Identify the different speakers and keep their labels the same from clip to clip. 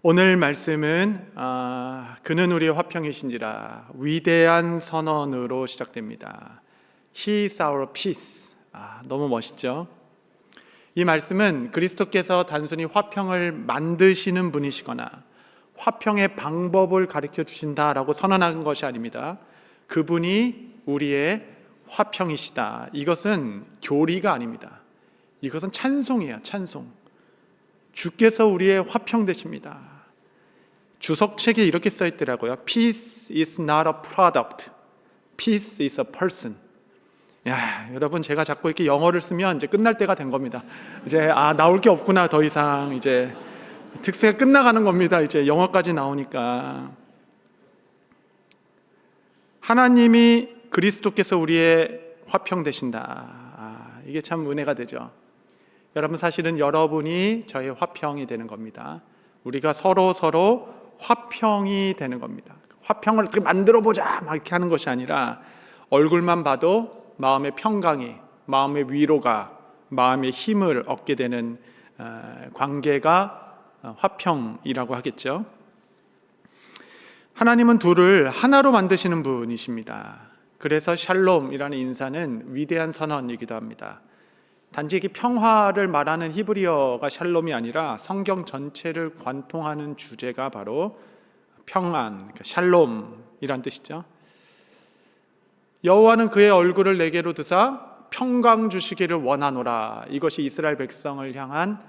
Speaker 1: 오늘 말씀은 그는 우리의 화평이신지라 위대한 선언으로 시작됩니다. He is our peace. 너무 멋있죠? 이 말씀은 그리스도께서 단순히 화평을 만드시는 분이시거나 화평의 방법을 가르쳐 주신다라고 선언한 것이 아닙니다. 그분이 우리의 화평이시다. 이것은 교리가 아닙니다. 이것은 찬송이에요. 찬송. 주께서 우리의 화평 되십니다. 주석책에 이렇게 써 있더라고요. Peace is not a product. Peace is a person. 여러분, 제가 자꾸 이렇게 영어를 쓰면 이제 끝날 때가 된 겁니다. 이제 나올 게 없구나. 더 이상 이제 특세가 끝나가는 겁니다. 이제 영어까지 나오니까. 하나님이 그리스도께서 우리의 화평 되신다. 이게 참 은혜가 되죠. 여러분, 사실은 여러분이 저의 화평이 되는 겁니다. 우리가 서로 화평이 되는 겁니다. 화평을 어떻게 만들어보자 막 이렇게 하는 것이 아니라 얼굴만 봐도 마음의 평강이, 마음의 위로가, 마음의 힘을 얻게 되는 관계가 화평이라고 하겠죠. 하나님은 둘을 하나로 만드시는 분이십니다. 그래서 샬롬이라는 인사는 위대한 선언이기도 합니다. 단지 이게 평화를 말하는 히브리어가 샬롬이 아니라 성경 전체를 관통하는 주제가 바로 평안, 그러니까 샬롬이란 뜻이죠. 여호와는 그의 얼굴을 내게로 드사 평강 주시기를 원하노라. 이것이 이스라엘 백성을 향한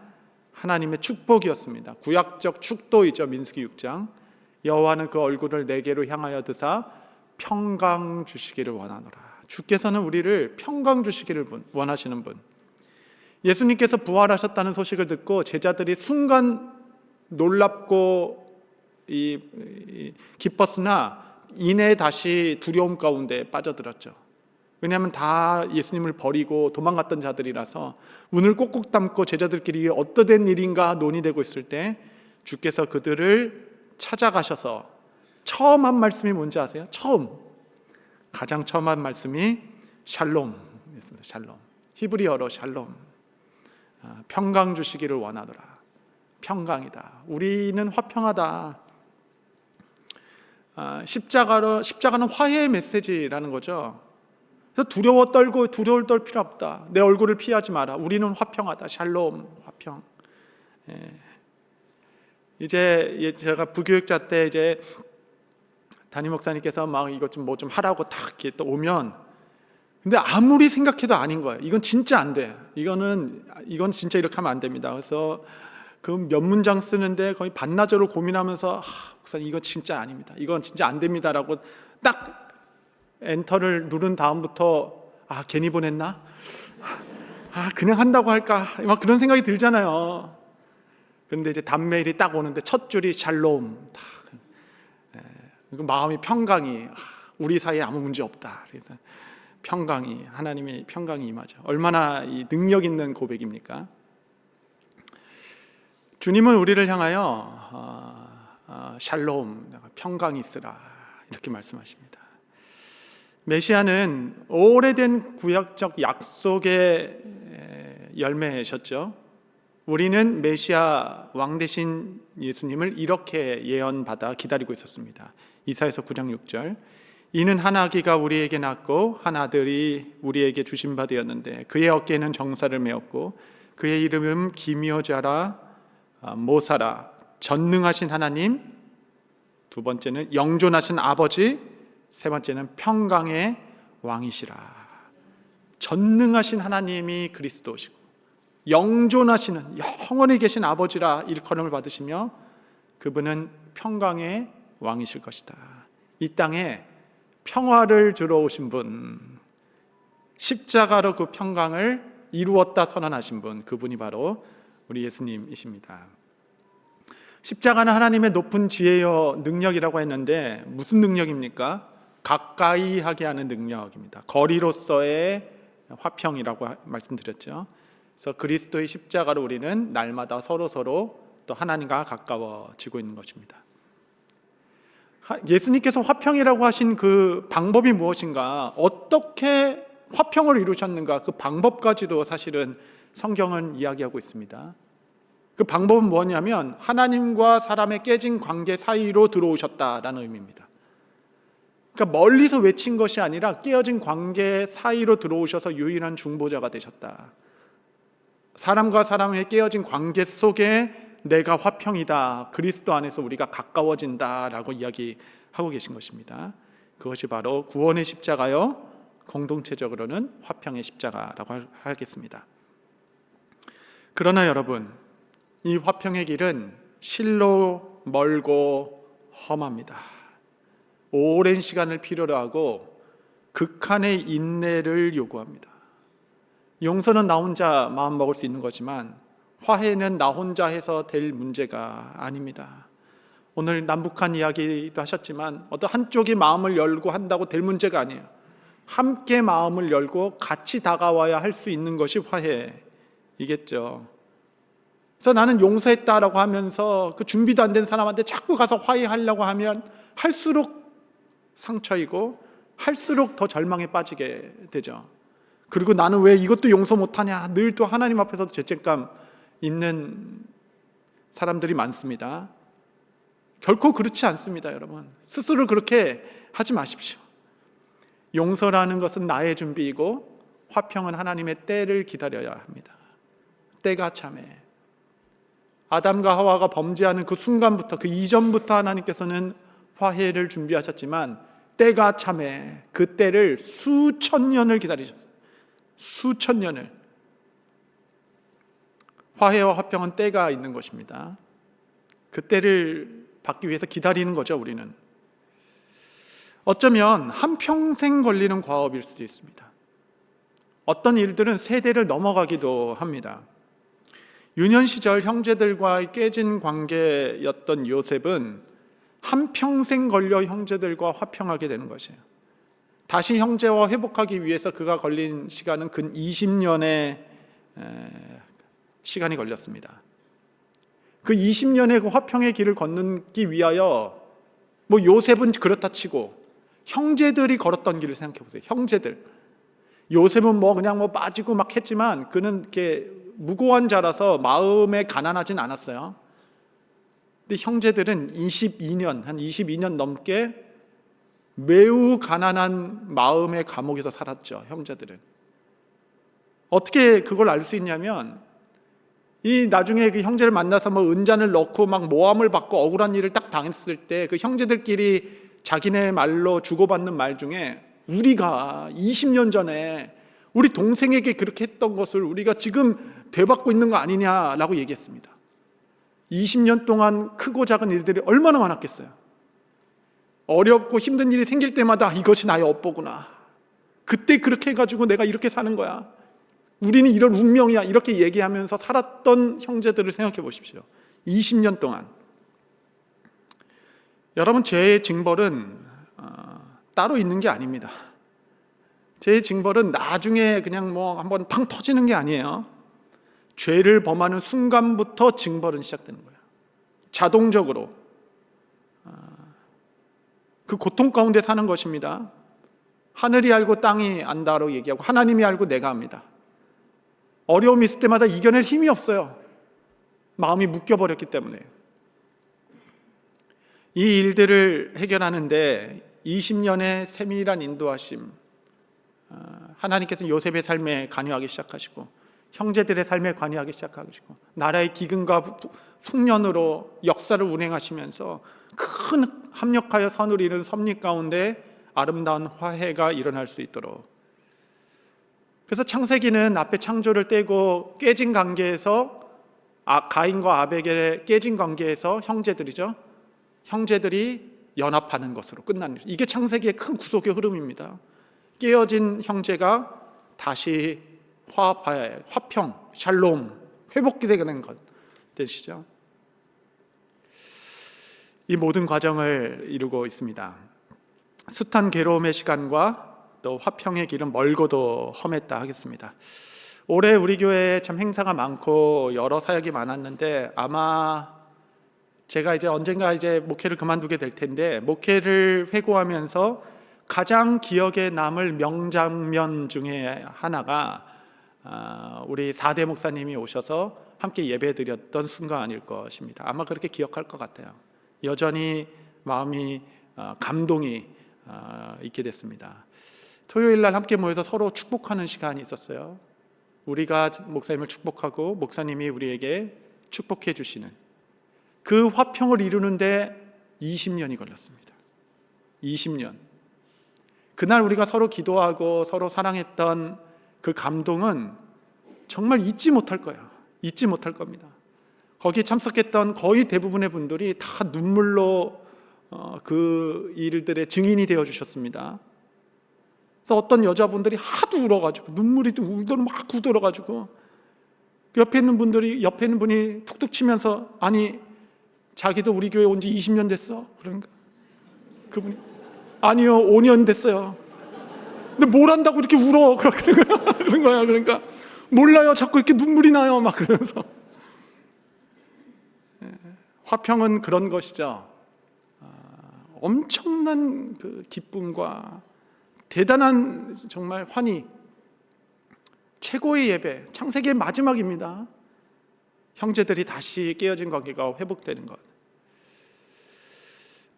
Speaker 1: 하나님의 축복이었습니다. 구약적 축도이죠. 민수기 6장. 여호와는 그 얼굴을 내게로 향하여 드사 평강 주시기를 원하노라. 주께서는 우리를 평강 주시기를 원하시는 분. 예수님께서 부활하셨다는 소식을 듣고 제자들이 순간 놀랍고 기뻤으나 이내 다시 두려움 가운데 빠져들었죠. 왜냐하면 다 예수님을 버리고 도망갔던 자들이라서 문을 꼭꼭 닫고 제자들끼리 어떠된 일인가 논의되고 있을 때 주께서 그들을 찾아가셔서 처음 한 말씀이 뭔지 아세요? 가장 처음 한 말씀이 샬롬이었습니다. 샬롬. 히브리어로 샬롬. 평강 주시기를 원하노라. 평강이다. 우리는 화평하다. 십자가는 화해의 메시지라는 거죠. 그래서 두려울 떨 필요 없다. 내 얼굴을 피하지 마라. 우리는 화평하다. 샬롬, 화평. 이제 제가 부교육자 때 이제 담임 목사님께서 막 이것 좀 뭐 좀 하라고 탁 이렇게 또 오면, 근데 아무리 생각해도 아닌 거예요. 이건 진짜 안 돼. 이건 진짜 이렇게 하면 안 됩니다. 그래서 그 몇 문장 쓰는데 거의 반나절을 고민하면서 목사님 이건 진짜 아닙니다. 이건 진짜 안 됩니다라고 딱 엔터를 누른 다음부터 괜히 보냈나? 그냥 한다고 할까? 막 그런 생각이 들잖아요. 그런데 이제 답메일이 딱 오는데 첫 줄이 샬롬. 마음이 평강이, 우리 사이에 아무 문제 없다. 그래서 평강이, 하나님의 평강이 임하죠. 얼마나 이 능력 있는 고백입니까? 주님은 우리를 향하여 샬롬, 평강이 있으라 이렇게 말씀하십니다. 메시아는 오래된 구약적 약속의 열매셨죠. 우리는 메시아 왕 되신 예수님을 이렇게 예언받아 기다리고 있었습니다. 이사야서 9장 6절. 이는 한 아기가 우리에게 낳고 한 아들이 우리에게 주신 바 되었는데 그의 어깨에는 정사를 메었고 그의 이름은 기묘자라 모사라. 전능하신 하나님, 두 번째는 영존하신 아버지, 세 번째는 평강의 왕이시라. 전능하신 하나님이 그리스도시고 영존하시는 영원히 계신 아버지라 일컬음을 받으시며 그분은 평강의 왕이실 것이다. 이 땅에 평화를 주러 오신 분, 십자가로 그 평강을 이루었다 선언하신 분, 그분이 바로 우리 예수님이십니다. 십자가는 하나님의 높은 지혜여 능력이라고 했는데 무슨 능력입니까? 가까이 하게 하는 능력입니다. 거리로서의 화평이라고 말씀드렸죠. 그래서 그리스도의 십자가로 우리는 날마다 서로 또 하나님과 가까워지고 있는 것입니다. 예수님께서 화평이라고 하신 그 방법이 무엇인가, 어떻게 화평을 이루셨는가, 그 방법까지도 사실은 성경은 이야기하고 있습니다. 그 방법은 뭐냐면 하나님과 사람의 깨진 관계 사이로 들어오셨다라는 의미입니다. 그러니까 멀리서 외친 것이 아니라 깨어진 관계 사이로 들어오셔서 유일한 중보자가 되셨다. 사람과 사람의 깨어진 관계 속에 내가 화평이다, 그리스도 안에서 우리가 가까워진다라고 이야기하고 계신 것입니다. 그것이 바로 구원의 십자가요, 공동체적으로는 화평의 십자가라고 하겠습니다. 그러나 여러분, 이 화평의 길은 실로 멀고 험합니다. 오랜 시간을 필요로 하고 극한의 인내를 요구합니다. 용서는 나 혼자 마음 먹을 수 있는 거지만 화해는 나 혼자 해서 될 문제가 아닙니다. 오늘 남북한 이야기도 하셨지만 어떤 한쪽이 마음을 열고 한다고 될 문제가 아니에요. 함께 마음을 열고 같이 다가와야 할 수 있는 것이 화해이겠죠. 그래서 나는 용서했다라고 하면서 그 준비도 안 된 사람한테 자꾸 가서 화해하려고 하면 할수록 상처이고 할수록 더 절망에 빠지게 되죠. 그리고 나는 왜 이것도 용서 못하냐, 늘 또 하나님 앞에서도 죄책감 있는 사람들이 많습니다. 결코 그렇지 않습니다. 여러분, 스스로 그렇게 하지 마십시오. 용서라는 것은 나의 준비이고 화평은 하나님의 때를 기다려야 합니다. 때가 참해. 아담과 하와가 범죄하는 그 순간부터, 그 이전부터 하나님께서는 화해를 준비하셨지만 때가 참해. 그 때를 수천 년을 기다리셨어요. 수천 년을. 화해와 화평은 때가 있는 것입니다. 그 때를 받기 위해서 기다리는 거죠. 우리는 어쩌면 한평생 걸리는 과업일 수도 있습니다. 어떤 일들은 세대를 넘어가기도 합니다. 유년 시절 형제들과의 깨진 관계였던 요셉은 한평생 걸려 형제들과 화평하게 되는 것이에요. 다시 형제와 회복하기 위해서 그가 걸린 시간은 근 20년의 시간이 걸렸습니다. 그 20년의 그 화평의 길을 걷기 위하여 뭐 요셉은 그렇다 치고 형제들이 걸었던 길을 생각해 보세요. 형제들. 요셉은 그냥 빠지고 막 했지만 그는 이렇게 무고한 자라서 마음에 가난하진 않았어요. 근데 형제들은 22년 넘게 매우 가난한 마음의 감옥에서 살았죠. 형제들은. 어떻게 그걸 알 수 있냐면 이 나중에 그 형제를 만나서 은잔을 넣고 막 모함을 받고 억울한 일을 딱 당했을 때 그 형제들끼리 자기네 말로 주고받는 말 중에 우리가 20년 전에 우리 동생에게 그렇게 했던 것을 우리가 지금 되받고 있는 거 아니냐라고 얘기했습니다. 20년 동안 크고 작은 일들이 얼마나 많았겠어요. 어렵고 힘든 일이 생길 때마다 이것이 나의 업보구나. 그때 그렇게 해가지고 내가 이렇게 사는 거야. 우리는 이런 운명이야. 이렇게 얘기하면서 살았던 형제들을 생각해 보십시오. 20년 동안. 여러분, 죄의 징벌은 따로 있는 게 아닙니다. 죄의 징벌은 나중에 그냥 한번 팡 터지는 게 아니에요. 죄를 범하는 순간부터 징벌은 시작되는 거예요. 자동적으로. 그 고통 가운데 사는 것입니다. 하늘이 알고 땅이 안다로 얘기하고 하나님이 알고 내가 압니다. 어려움이 있을 때마다 이겨낼 힘이 없어요. 마음이 묶여버렸기 때문에. 이 일들을 해결하는데 20년의 세밀한 인도하심, 하나님께서는 요셉의 삶에 관여하기 시작하시고 형제들의 삶에 관여하기 시작하시고 나라의 기근과 풍년으로 역사를 운행하시면서 큰 합력하여 선을 이룬 섭리 가운데 아름다운 화해가 일어날 수 있도록. 그래서 창세기는 앞에 창조를 떼고 깨진 관계에서 가인과 아벨의 깨진 관계에서 형제들이죠. 형제들이 연합하는 것으로 끝나는 거죠. 이게 창세기의 큰 구속의 흐름입니다. 깨어진 형제가 다시 화합하여 화평, 샬롬, 회복이 되는 것 되시죠. 이 모든 과정을 이루고 있습니다. 숱한 괴로움의 시간과 또 화평의 길은 멀고도 험했다 하겠습니다. 올해 우리 교회에 참 행사가 많고 여러 사역이 많았는데 아마 제가 언젠가 목회를 그만두게 될 텐데 목회를 회고하면서 가장 기억에 남을 명장면 중에 하나가 우리 4대 목사님이 오셔서 함께 예배드렸던 순간일 것입니다. 아마 그렇게 기억할 것 같아요. 여전히 마음이 감동이 있게 됐습니다. 토요일 날 함께 모여서 서로 축복하는 시간이 있었어요. 우리가 목사님을 축복하고 목사님이 우리에게 축복해 주시는 그 화평을 이루는데 20년이 걸렸습니다. 20년. 그날 우리가 서로 기도하고 서로 사랑했던 그 감동은 정말 잊지 못할 거예요. 잊지 못할 겁니다. 거기에 참석했던 거의 대부분의 분들이 다 눈물로 그 일들의 증인이 되어 주셨습니다. 그래서 어떤 여자분들이 하도 울어가지고 눈물이 울더니 막 굳어가지고 옆에 있는 분이 툭툭 치면서 아니 자기도 우리 교회 온 지 20년 됐어. 그러니까 그분이 아니요 5년 됐어요. 근데 뭘 한다고 이렇게 울어? 그런 거야. 그러니까 몰라요. 자꾸 이렇게 눈물이 나요. 막 그러면서 화평은 그런 것이죠. 엄청난 그 기쁨과 대단한 정말 환희, 최고의 예배, 창세기의 마지막입니다. 형제들이 다시 깨어진 관계가 회복되는 것.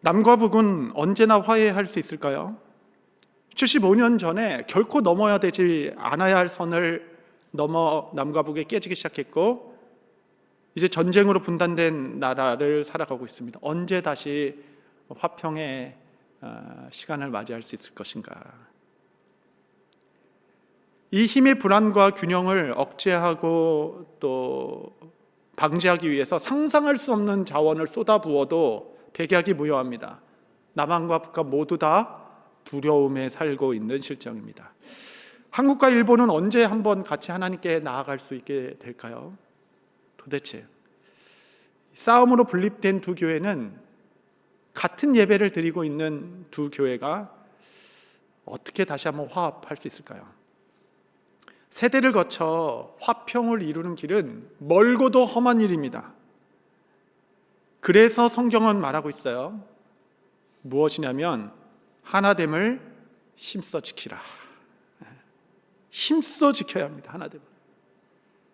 Speaker 1: 남과 북은 언제나 화해할 수 있을까요? 75년 전에 결코 넘어야 되지 않아야 할 선을 넘어 남과 북이 깨지기 시작했고 이제 전쟁으로 분단된 나라를 살아가고 있습니다. 언제 다시 화평의 시간을 맞이할 수 있을 것인가? 이 힘의 불안과 균형을 억제하고 또 방지하기 위해서 상상할 수 없는 자원을 쏟아부어도 백약이 무효합니다. 남한과 북한 모두 다 두려움에 살고 있는 실정입니다. 한국과 일본은 언제 한번 같이 하나님께 나아갈 수 있게 될까요? 도대체 싸움으로 분립된 두 교회는 같은 예배를 드리고 있는 두 교회가 어떻게 다시 한번 화합할 수 있을까요? 세대를 거쳐 화평을 이루는 길은 멀고도 험한 일입니다. 그래서 성경은 말하고 있어요. 무엇이냐면 하나됨을 힘써 지키라. 힘써 지켜야 합니다. 하나됨을.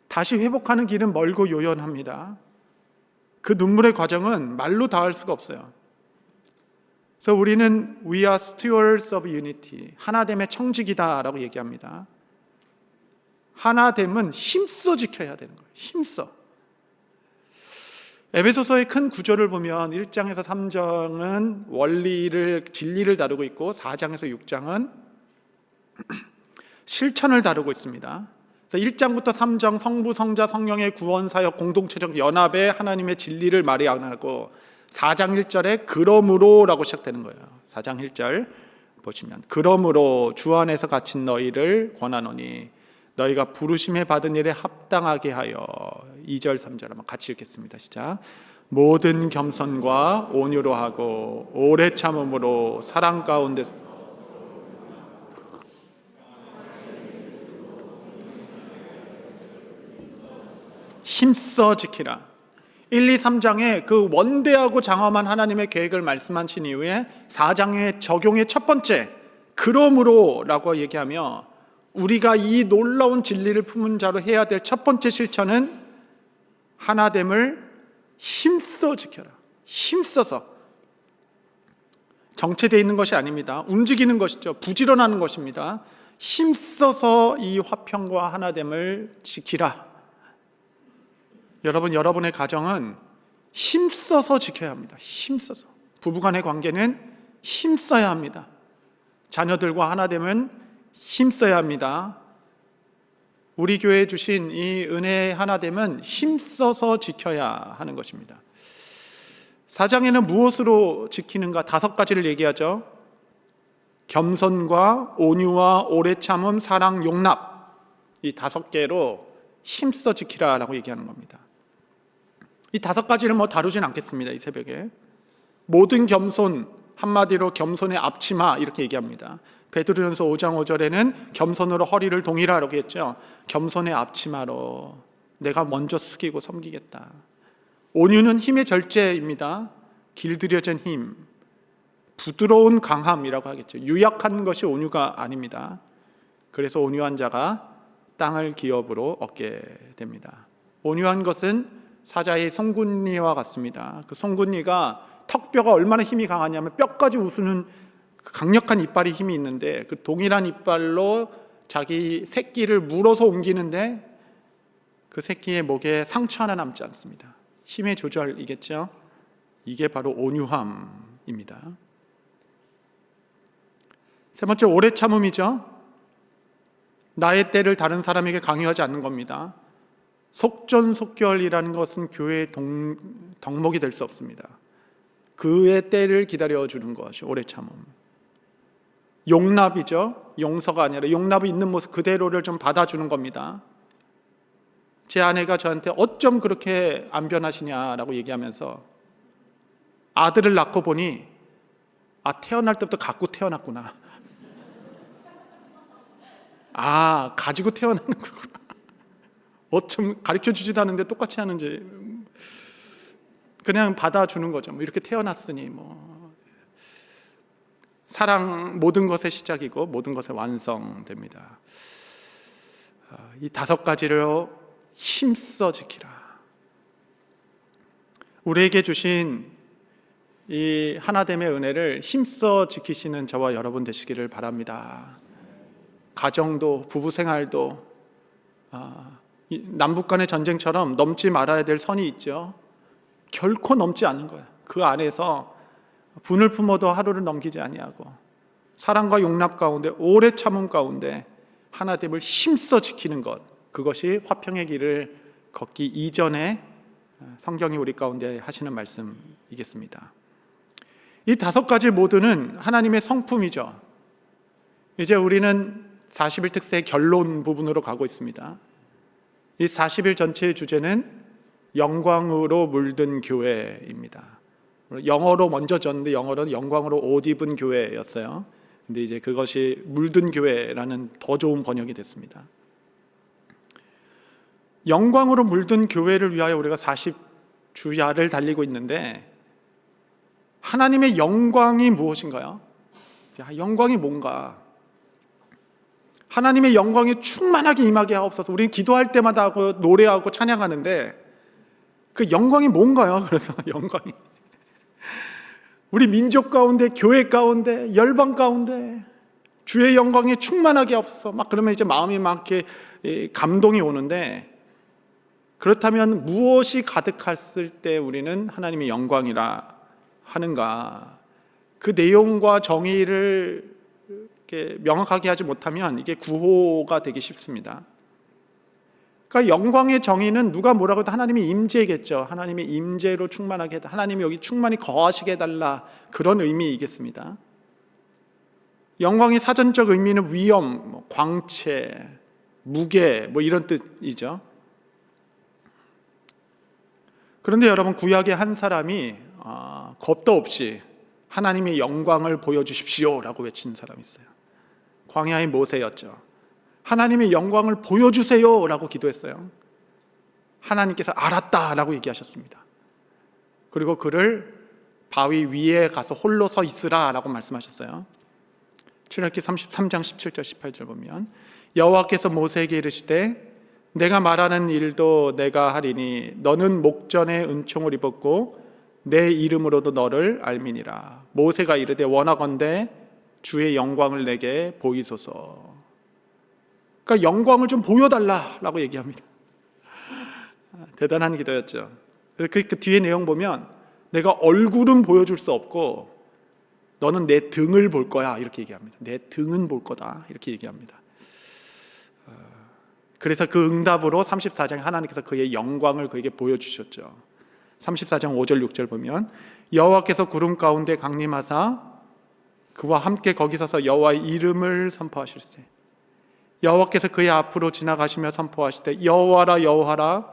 Speaker 1: 다시 회복하는 길은 멀고 요연합니다. 그 눈물의 과정은 말로 다할 수가 없어요. 그래서 우리는 We are stewards of unity. 하나됨의 청지기다라고 얘기합니다. 하나됨은 힘써 지켜야 되는 거예요. 힘써. 에베소서의 큰 구조를 보면 1장에서 3장은 원리를, 진리를 다루고 있고 4장에서 6장은 실천을 다루고 있습니다. 그래서 1장부터 3장 성부, 성자, 성령의 구원, 사역, 공동체적 연합에 하나님의 진리를 말하고 4장 1절에 그러므로라고 시작되는 거예요. 4장 1절 보시면 그러므로 주 안에서 갇힌 너희를 권하노니 너희가 부르심에 받은 일에 합당하게 하여 2절 3절 한번 같이 읽겠습니다. 시작. 모든 겸손과 온유로 하고 오래 참음으로 사랑 가운데 힘써 지키라. 1, 2, 3장에 그 원대하고 장엄한 하나님의 계획을 말씀하신 이후에 4장의 적용의 첫 번째 그러므로라고 얘기하며 우리가 이 놀라운 진리를 품은 자로 해야 될 첫 번째 실천은 하나됨을 힘써 지켜라. 힘써서. 정체되어 있는 것이 아닙니다. 움직이는 것이죠. 부지런하는 것입니다. 힘써서 이 화평과 하나됨을 지키라. 여러분, 여러분의 가정은 힘써서 지켜야 합니다. 힘써서. 부부간의 관계는 힘써야 합니다. 자녀들과 하나됨은 힘써야 합니다. 우리 교회에 주신 이 은혜의 하나됨은 힘써서 지켜야 하는 것입니다. 4장에는 무엇으로 지키는가 5가지를 얘기하죠. 겸손과 온유와 오래 참음, 사랑, 용납, 이 5개로 힘써 지키라라고 얘기하는 겁니다. 이 5가지를 다루진 않겠습니다. 이 새벽에 모든 겸손, 한마디로 겸손의 앞치마 이렇게 얘기합니다. 베드로전서 5장 5절에는 겸손으로 허리를 동이라라고 했죠. 겸손의 앞치마로 내가 먼저 숙이고 섬기겠다. 온유는 힘의 절제입니다. 길들여진 힘, 부드러운 강함이라고 하겠죠. 유약한 것이 온유가 아닙니다. 그래서 온유한 자가 땅을 기업으로 얻게 됩니다. 온유한 것은 사자의 송곳니와 같습니다. 그 송곳니가 턱뼈가 얼마나 힘이 강하냐면 뼈까지 우수는 강력한 이빨이 힘이 있는데 그 동일한 이빨로 자기 새끼를 물어서 옮기는데 그 새끼의 목에 상처 하나 남지 않습니다. 힘의 조절이겠죠. 이게 바로 온유함입니다. 세 번째, 오래 참음이죠. 나의 때를 다른 사람에게 강요하지 않는 겁니다. 속전속결이라는 것은 교회의 덕목이 될 수 없습니다. 그의 때를 기다려주는 것이 오래 참음. 용납이죠. 용서가 아니라 용납이 있는 모습 그대로를 좀 받아주는 겁니다. 제 아내가 저한테 어쩜 그렇게 안 변하시냐라고 얘기하면서 아들을 낳고 보니 태어날 때부터 갖고 태어났구나. 가지고 태어나는 거구나. 어쩜 가르쳐주지도 않는데 똑같이 하는지. 그냥 받아주는 거죠. 이렇게 태어났으니 사랑 모든 것의 시작이고 모든 것의 완성됩니다. 이 5가지로 힘써 지키라. 우리에게 주신 이 하나됨의 은혜를 힘써 지키시는 저와 여러분 되시기를 바랍니다. 가정도 부부생활도 남북 간의 전쟁처럼 넘지 말아야 될 선이 있죠. 결코 넘지 않는 거예요. 그 안에서 분을 품어도 하루를 넘기지 아니하고 사랑과 용납 가운데 오래 참음 가운데 하나됨을 힘써 지키는 것, 그것이 화평의 길을 걷기 이전에 성경이 우리 가운데 하시는 말씀이겠습니다. 이 5가지 모두는 하나님의 성품이죠. 이제 우리는 40일 특세의 결론 부분으로 가고 있습니다. 이 40일 전체의 주제는 영광으로 물든 교회입니다. 영어로 먼저 졌는데 영어로는 영광으로 옷 입은 교회였어요. 근데 이제 그것이 물든 교회라는 더 좋은 번역이 됐습니다. 영광으로 물든 교회를 위하여 우리가 40주야를 달리고 있는데 하나님의 영광이 무엇인가요? 영광이 뭔가? 하나님의 영광이 충만하게 임하게 하옵소서. 우리는 기도할 때마다 하고 노래하고 찬양하는데 그 영광이 뭔가요? 그래서 영광이 우리 민족 가운데, 교회 가운데, 열방 가운데 주의 영광이 충만하게 하옵소서. 그러면 이제 마음이 막 이렇게 감동이 오는데, 그렇다면 무엇이 가득했을 때 우리는 하나님의 영광이라 하는가? 그 내용과 정의를 이렇게 명확하게 하지 못하면 이게 구호가 되기 쉽습니다. 그러니까 영광의 정의는 누가 뭐라고 해도 하나님의 임재겠죠. 하나님의 임재로 충만하게 해달라, 하나님이 여기 충만히 거하시게 해달라, 그런 의미이겠습니다. 영광의 사전적 의미는 위엄, 광채, 무게 이런 뜻이죠. 그런데 여러분, 구약의 한 사람이 겁도 없이 하나님의 영광을 보여주십시오 라고 외친 사람이 있어요. 광야의 모세였죠. 하나님의 영광을 보여주세요 라고 기도했어요. 하나님께서 알았다 라고 얘기하셨습니다. 그리고 그를 바위 위에 가서 홀로 서 있으라 라고 말씀하셨어요. 출애굽기 33장 17절 18절 보면 여호와께서 모세에게 이르시되 내가 말하는 일도 내가 하리니 너는 목전에 은총을 입었고 내 이름으로도 너를 알미니라. 모세가 이르되 원하건대 주의 영광을 내게 보이소서. 그러니까 영광을 좀 보여달라라고 얘기합니다. 대단한 기도였죠. 그 뒤에 내용 보면 내가 얼굴은 보여줄 수 없고 너는 내 등을 볼 거야 이렇게 얘기합니다. 내 등은 볼 거다 이렇게 얘기합니다. 그래서 그 응답으로 34장에 하나님께서 그의 영광을 그에게 보여주셨죠. 34장 5절 6절 보면 여호와께서 구름 가운데 강림하사 그와 함께 거기 서서 여호와의 이름을 선포하실세. 여호와께서 그의 앞으로 지나가시며 선포하시되 여호와라 여호와라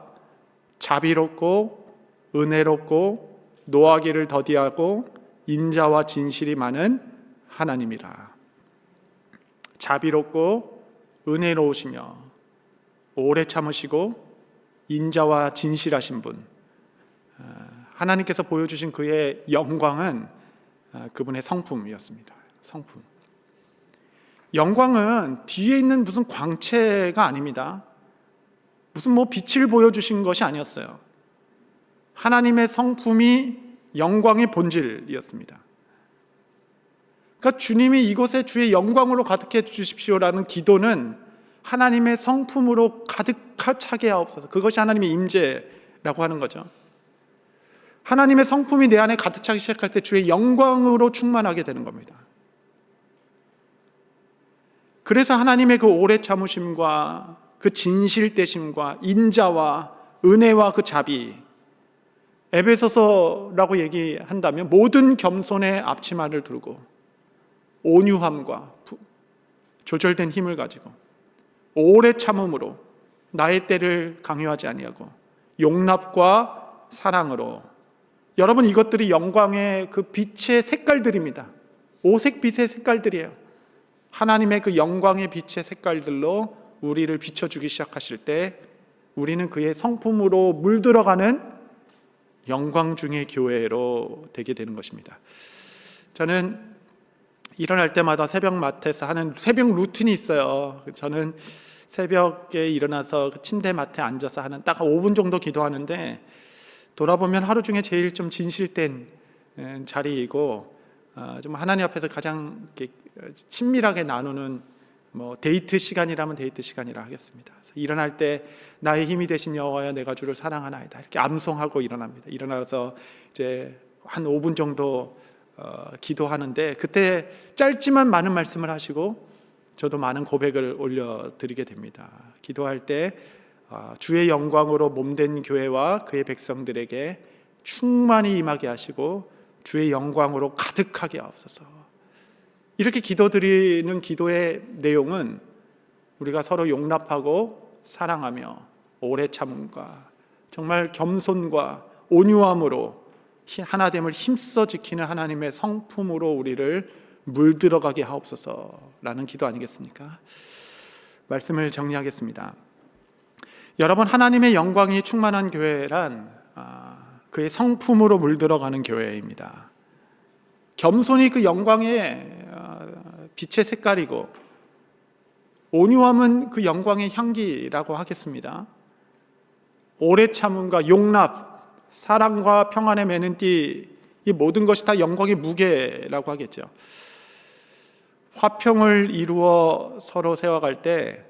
Speaker 1: 자비롭고 은혜롭고 노하기를 더디하고 인자와 진실이 많은 하나님이라. 자비롭고 은혜로우시며 오래 참으시고 인자와 진실하신 분, 하나님께서 보여주신 그의 영광은 그분의 성품이었습니다. 성품. 영광은 뒤에 있는 무슨 광채가 아닙니다. 무슨 빛을 보여주신 것이 아니었어요. 하나님의 성품이 영광의 본질이었습니다. 그러니까 주님이 이곳에 주의 영광으로 가득해 주십시오라는 기도는 하나님의 성품으로 가득 차게 하옵소서. 그것이 하나님의 임재라고 하는 거죠. 하나님의 성품이 내 안에 가득 차기 시작할 때 주의 영광으로 충만하게 되는 겁니다. 그래서 하나님의 그 오래 참으심과 그 진실되심과 인자와 은혜와 그 자비, 에베소서라고 얘기한다면 모든 겸손의 앞치마를 두르고 온유함과 조절된 힘을 가지고 오래 참음으로 나의 때를 강요하지 아니하고 용납과 사랑으로, 여러분 이것들이 영광의 그 빛의 색깔들입니다. 오색빛의 색깔들이에요. 하나님의 그 영광의 빛의 색깔들로 우리를 비춰주기 시작하실 때 우리는 그의 성품으로 물들어가는 영광 중의 교회로 되게 되는 것입니다. 저는 일어날 때마다 새벽 마트에서 하는 새벽 루틴이 있어요. 저는 새벽에 일어나서 침대 마트에 앉아서 하는 딱 5분 정도 기도하는데, 돌아보면 하루 중에 제일 좀 진실된 자리이고 좀 하나님 앞에서 가장 친밀하게 나누는 데이트 시간이라면 데이트 시간이라 하겠습니다. 일어날 때 나의 힘이 되신 여호와여 내가 주를 사랑하나이다 이렇게 암송하고 일어납니다. 일어나서 이제 한 5분 정도 기도하는데, 그때 짧지만 많은 말씀을 하시고 저도 많은 고백을 올려드리게 됩니다. 기도할 때 주의 영광으로 몸된 교회와 그의 백성들에게 충만히 임하게 하시고 주의 영광으로 가득하게 하옵소서. 이렇게 기도드리는 기도의 내용은 우리가 서로 용납하고 사랑하며 오래 참음과 정말 겸손과 온유함으로 하나됨을 힘써 지키는 하나님의 성품으로 우리를 물들어가게 하옵소서라는 기도 아니겠습니까? 말씀을 정리하겠습니다. 여러분, 하나님의 영광이 충만한 교회란 그의 성품으로 물들어가는 교회입니다. 겸손이 그 영광의 빛의 색깔이고 온유함은 그 영광의 향기라고 하겠습니다. 오래 참음과 용납, 사랑과 평안에 매는 띠, 이 모든 것이 다 영광의 무게라고 하겠죠. 화평을 이루어 서로 세워갈 때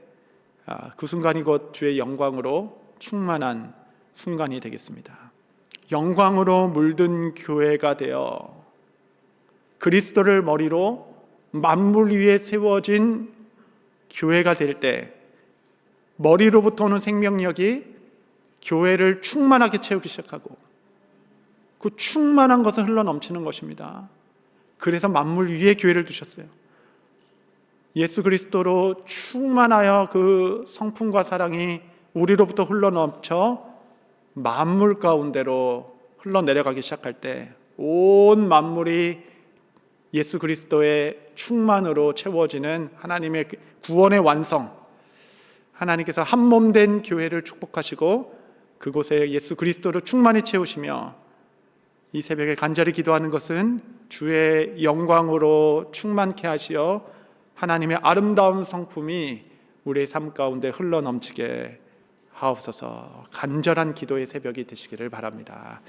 Speaker 1: 그 순간이 곧 주의 영광으로 충만한 순간이 되겠습니다. 영광으로 물든 교회가 되어 그리스도를 머리로 만물 위에 세워진 교회가 될 때 머리로부터 오는 생명력이 교회를 충만하게 채우기 시작하고 그 충만한 것은 흘러넘치는 것입니다. 그래서 만물 위에 교회를 두셨어요. 예수 그리스도로 충만하여 그 성품과 사랑이 우리로부터 흘러넘쳐 만물 가운데로 흘러내려가기 시작할 때 온 만물이 예수 그리스도의 충만으로 채워지는 하나님의 구원의 완성, 하나님께서 한 몸 된 교회를 축복하시고 그곳에 예수 그리스도를 충만히 채우시며, 이 새벽에 간절히 기도하는 것은 주의 영광으로 충만케 하시어 하나님의 아름다운 성품이 우리의 삶 가운데 흘러넘치게 하옵소서. 간절한 기도의 새벽이 되시기를 바랍니다.